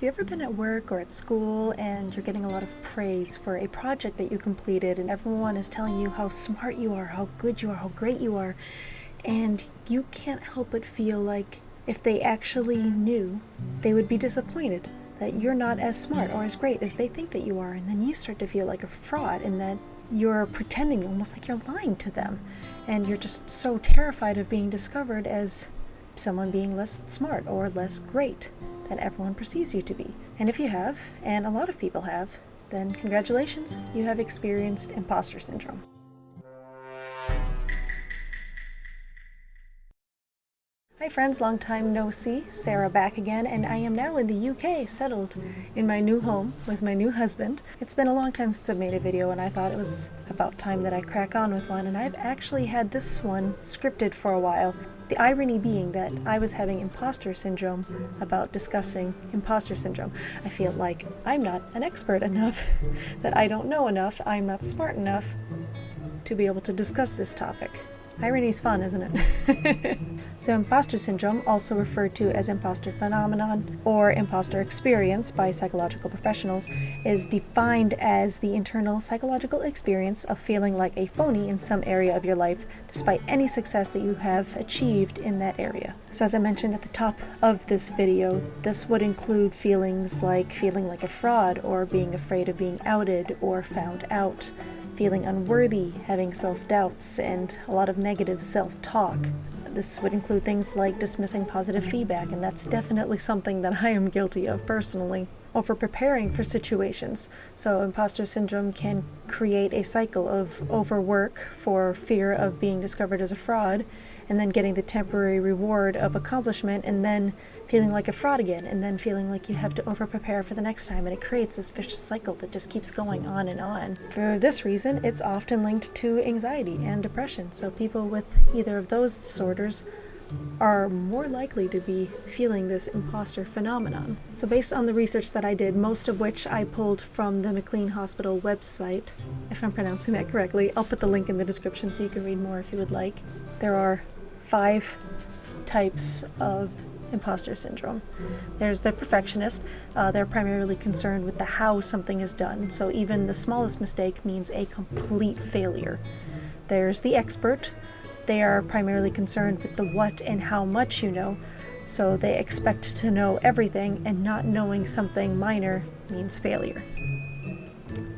Have you ever been at work or at school and you're getting a lot of praise for a project that you completed and everyone is telling you how smart you are, how good you are, how great you are, and you can't help but feel like if they actually knew, they would be disappointed that you're not as smart or as great as they think that you are, and then you start to feel like a fraud and that you're pretending almost like you're lying to them, and you're just so terrified of being discovered as someone being less smart or less great than everyone perceives you to be. And if you have, and a lot of people have, then congratulations, you have experienced imposter syndrome. Hi friends, long time no see, Sarah back again, and I am now in the UK, settled in my new home with my new husband. It's been a long time since I've made a video and I thought it was about time that I crack on with one, and I've actually had this one scripted for a while. The irony being that I was having imposter syndrome about discussing imposter syndrome. I feel like I'm not an expert enough, that I don't know enough, I'm not smart enough to be able to discuss this topic. Irony's fun, isn't it? So imposter syndrome, also referred to as imposter phenomenon or imposter experience by psychological professionals, is defined as the internal psychological experience of feeling like a phony in some area of your life, despite any success that you have achieved in that area. So as I mentioned at the top of this video, this would include feelings like feeling like a fraud or being afraid of being outed or found out, feeling unworthy, having self-doubts, and a lot of negative self-talk. This would include things like dismissing positive feedback, and that's definitely something that I am guilty of personally. Over preparing for situations. So imposter syndrome can create a cycle of overwork for fear of being discovered as a fraud, and then getting the temporary reward of accomplishment, and then feeling like a fraud again, and then feeling like you have to over-prepare for the next time, and it creates this vicious cycle that just keeps going on and on. For this reason, it's often linked to anxiety and depression, so people with either of those disorders are more likely to be feeling this imposter phenomenon. So based on the research that I did, most of which I pulled from the McLean Hospital website, if I'm pronouncing that correctly, I'll put the link in the description so you can read more if you would like. There are 5 types of imposter syndrome. There's the perfectionist. They're primarily concerned with the how something is done, so even the smallest mistake means a complete failure. There's the expert. They are primarily concerned with the what and how much you know, so they expect to know everything, and not knowing something minor means failure.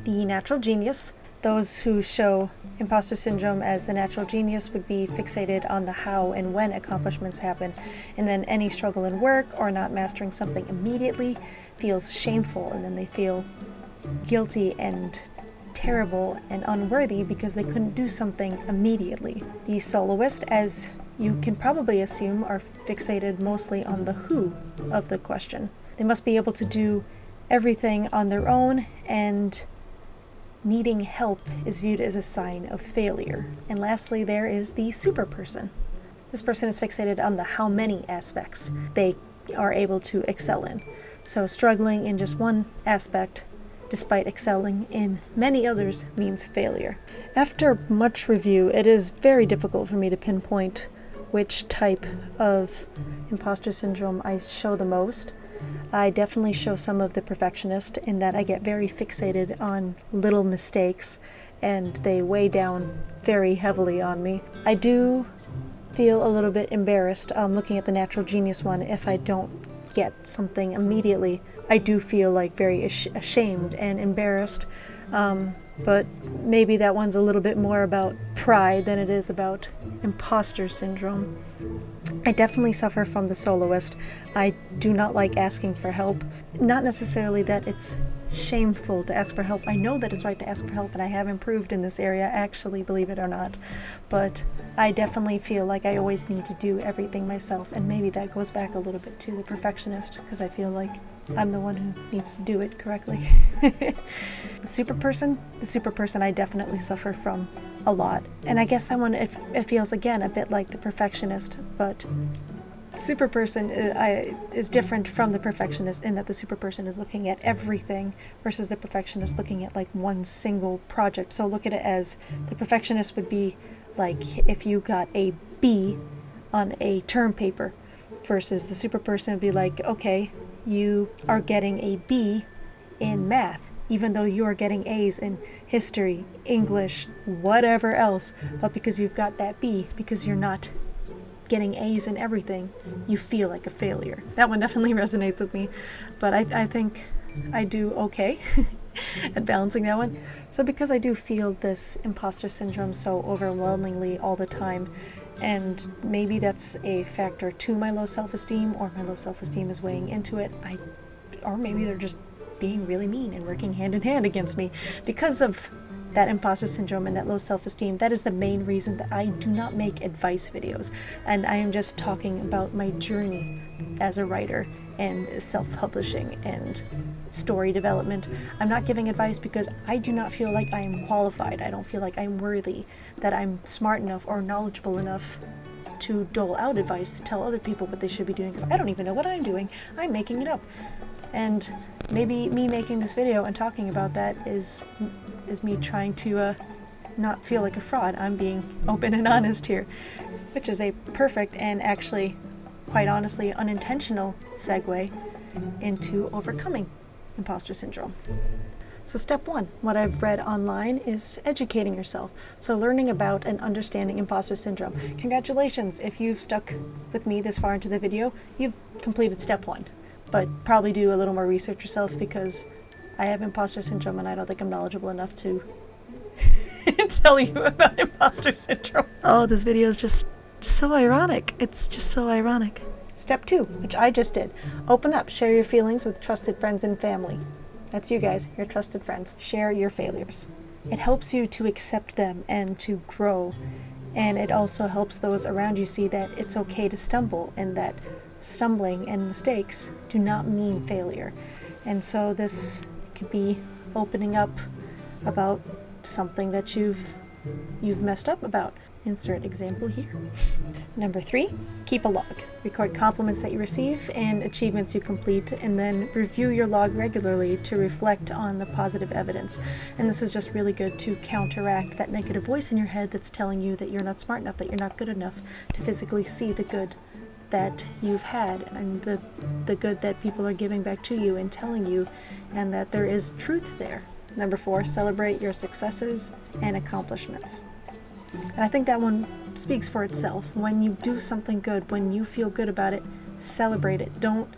The natural genius. Those who show imposter syndrome as the natural genius would be fixated on the how and when accomplishments happen, and then any struggle in work or not mastering something immediately feels shameful, and then they feel guilty and terrible and unworthy because they couldn't do something immediately. The soloist, as you can probably assume, are fixated mostly on the who of the question. They must be able to do everything on their own, and needing help is viewed as a sign of failure. And lastly, there is the super person. This person is fixated on the how many aspects they are able to excel in. So struggling in just one aspect despite excelling in many others means failure. After much review, it is very difficult for me to pinpoint which type of imposter syndrome I show the most. I definitely show some of the perfectionist in that I get very fixated on little mistakes and they weigh down very heavily on me. I do feel a little bit embarrassed looking at the natural genius one if I don't get something immediately. I do feel like very ashamed and embarrassed, but maybe that one's a little bit more about pride than it is about imposter syndrome. I definitely suffer from the soloist. I do not like asking for help. Not necessarily that it's shameful to ask for help. I know that it's right to ask for help, and I have improved in this area, actually, believe it or not. But I definitely feel like I always need to do everything myself, and maybe that goes back a little bit to the perfectionist, because I feel like I'm the one who needs to do it correctly. The super person I definitely suffer from a lot. And I guess that one, it feels, again, a bit like the perfectionist, but super person is different from the perfectionist in that the super person is looking at everything versus the perfectionist looking at like one single project. So look at it as the perfectionist would be like if you got a B on a term paper, versus the super person would be like, okay, you are getting a B in math, even though you are getting A's in history, English, whatever else, but because you've got that B, because you're not getting A's in everything, you feel like a failure. That one definitely resonates with me, but I think I do okay at balancing that one. So because I do feel this imposter syndrome so overwhelmingly all the time, and maybe that's a factor to my low self-esteem, or my low self-esteem is weighing into it, or maybe they're just being really mean and working hand in hand against me because of that imposter syndrome and that low self-esteem. That is the main reason that I do not make advice videos, and I am just talking about my journey as a writer and self-publishing and story development. I'm not giving advice because I do not feel like I am qualified. I don't feel like I'm worthy, that I'm smart enough or knowledgeable enough to dole out advice, to tell other people what they should be doing, because I don't even know what I'm doing. I'm making it up. And maybe me making this video and talking about that is me trying to not feel like a fraud. I'm being open and honest here, which is a perfect and actually, quite honestly, unintentional segue into overcoming imposter syndrome. So step one, what I've read online, is educating yourself. So learning about and understanding imposter syndrome. Congratulations, if you've stuck with me this far into the video, you've completed step one. But probably do a little more research yourself, because I have imposter syndrome and I don't think I'm knowledgeable enough to tell you about imposter syndrome. Oh, this video is just so ironic. It's just so ironic. Step two, which I just did. Open up, share your feelings with trusted friends and family. That's you guys, your trusted friends. Share your failures. It helps you to accept them and to grow. And it also helps those around you see that it's okay to stumble, and that stumbling and mistakes do not mean failure. And so this could be opening up about something that you've messed up about. Insert example here. Number 3, keep a log. Record compliments that you receive and achievements you complete, and then review your log regularly to reflect on the positive evidence. And this is just really good to counteract that negative voice in your head that's telling you that you're not smart enough, that you're not good enough, to physically see the good that you've had and the good that people are giving back to you and telling you, and that there is truth there. Number 4, celebrate your successes and accomplishments. And I think that one speaks for itself. When you do something good, when you feel good about it, celebrate it. Don't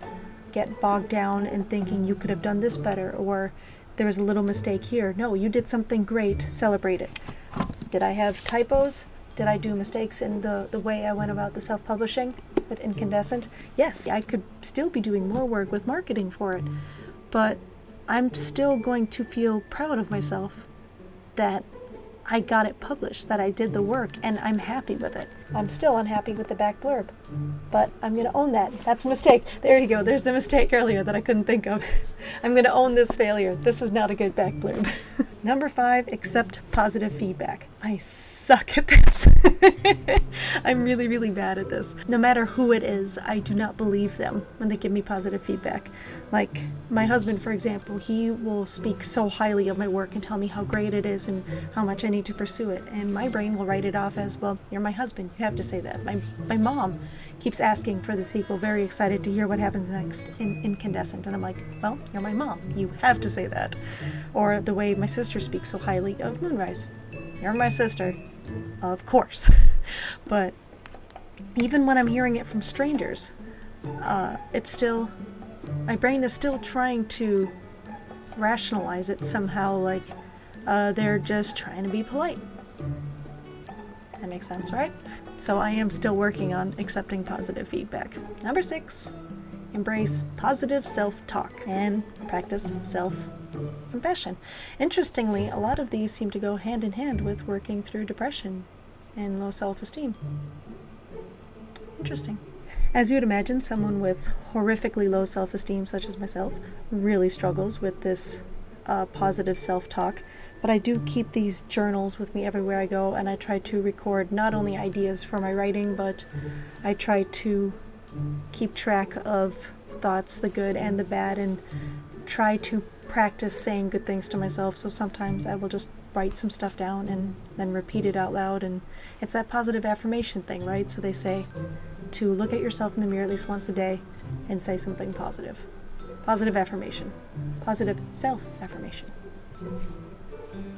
get bogged down in thinking you could have done this better, or there was a little mistake here. No, you did something great, celebrate it. Did I have typos? Did I do mistakes in the way I went about the self-publishing with Incandescent? Yes, I could still be doing more work with marketing for it, but I'm still going to feel proud of myself that I got it published, that I did the work, and I'm happy with it. I'm still unhappy with the back blurb, but I'm going to own that. That's a mistake. There you go. There's the mistake earlier that I couldn't think of. I'm going to own this failure. This is not a good back blurb. Number 5, accept positive feedback. I suck at this. I'm really, really bad at this. No matter who it is, I do not believe them when they give me positive feedback. Like my husband, for example, he will speak so highly of my work and tell me how great it is and how much I need to pursue it. And my brain will write it off as, well, you're my husband. You have to say that. My mom keeps asking for the sequel, very excited to hear what happens next in Incandescent. And I'm like, well, you're my mom. You have to say that. Or the way my sister speaks so highly of Moonrise. You're my sister. Of course. But even when I'm hearing it from strangers, it's still, my brain is still trying to rationalize it somehow, like they're just trying to be polite. That makes sense, right? So I am still working on accepting positive feedback. Number 6, embrace positive self-talk and practice self-compassion. Interestingly, a lot of these seem to go hand in hand with working through depression and low self-esteem. Interesting. As you would imagine, someone with horrifically low self-esteem, such as myself, really struggles with this positive self-talk. But I do keep these journals with me everywhere I go, and I try to record not only ideas for my writing, but I try to keep track of thoughts, the good and the bad, and try to practice saying good things to myself. So sometimes I will just write some stuff down and then repeat it out loud, and it's that positive affirmation thing, right? So they say to look at yourself in the mirror at least once a day and say something positive. Positive affirmation. Positive self-affirmation.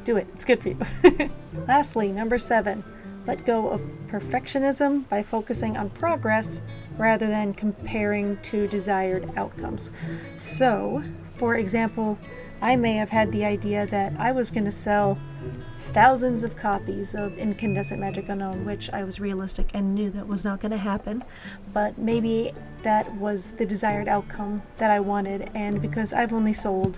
Do it. It's good for you. Lastly, number 7. Let go of perfectionism by focusing on progress rather than comparing to desired outcomes. So, for example, I may have had the idea that I was going to sell thousands of copies of Incandescent Magic Unknown, which I was realistic and knew that was not going to happen, but maybe that was the desired outcome that I wanted, and because I've only sold,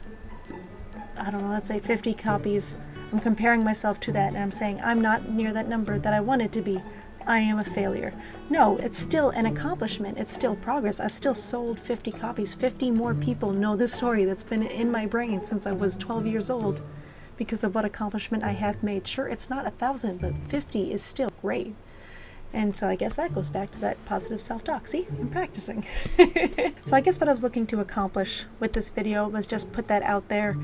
I don't know, let's say 50 copies, I'm comparing myself to that and I'm saying I'm not near that number that I want it to be. I am a failure. No, it's still an accomplishment. It's still progress. I've still sold 50 copies. 50 more people know this story that's been in my brain since I was 12 years old because of what accomplishment I have made. Sure, it's not 1,000, but 50 is still great. And so I guess that goes back to that positive self-talk. See, I'm practicing. So I guess what I was looking to accomplish with this video was just put that out there.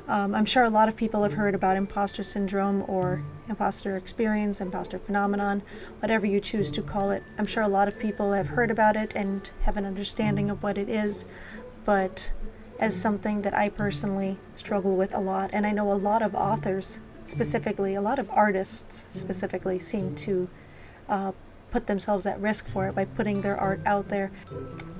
I'm sure a lot of people have heard about imposter syndrome or imposter experience, imposter phenomenon, whatever you choose to call it. I'm sure a lot of people have heard about it and have an understanding of what it is, but as something that I personally struggle with a lot, and I know a lot of authors specifically, a lot of artists specifically seem to put themselves at risk for it by putting their art out there.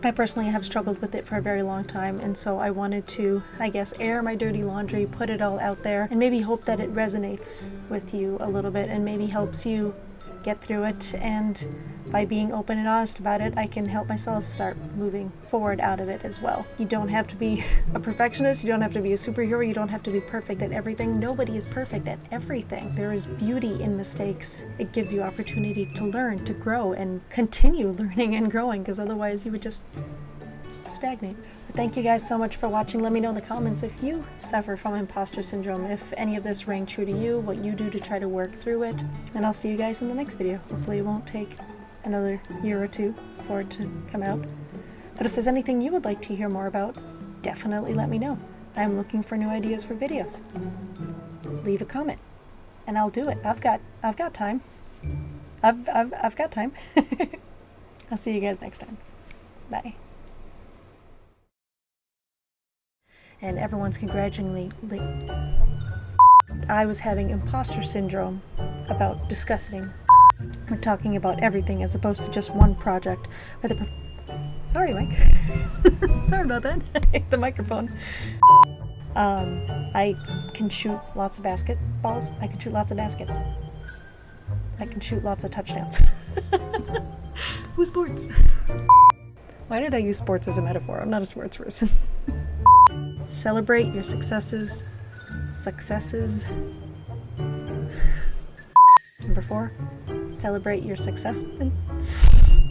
I personally have struggled with it for a very long time, and so I wanted to, I guess, air my dirty laundry, put it all out there, and maybe hope that it resonates with you a little bit and maybe helps you get through it. And by being open and honest about it, I can help myself start moving forward out of it as well. You don't have to be a perfectionist, you don't have to be a superhero, you don't have to be perfect at everything. Nobody is perfect at everything. There is beauty in mistakes. It gives you opportunity to learn, to grow, and continue learning and growing, because otherwise you would just stagnate. But thank you guys so much for watching. Let me know in the comments if you suffer from imposter syndrome, if any of this rang true to you, what you do to try to work through it, and I'll see you guys in the next video. Hopefully it won't take another year or two for it to come out. But if there's anything you would like to hear more about, definitely let me know. I'm looking for new ideas for videos. Leave a comment and I'll do it. I've got time. I've got time. I'll see you guys next time. Bye. And everyone's congratulating. I was having imposter syndrome about discussing. We're talking about everything as opposed to just one project. Sorry, Mike. Sorry about that. I hit the microphone. I can shoot lots of basketballs. I can shoot lots of baskets. I can shoot lots of touchdowns. Who's sports? Why did I use sports as a metaphor? I'm not a sports person. Celebrate your successes. Number 4, celebrate your successments.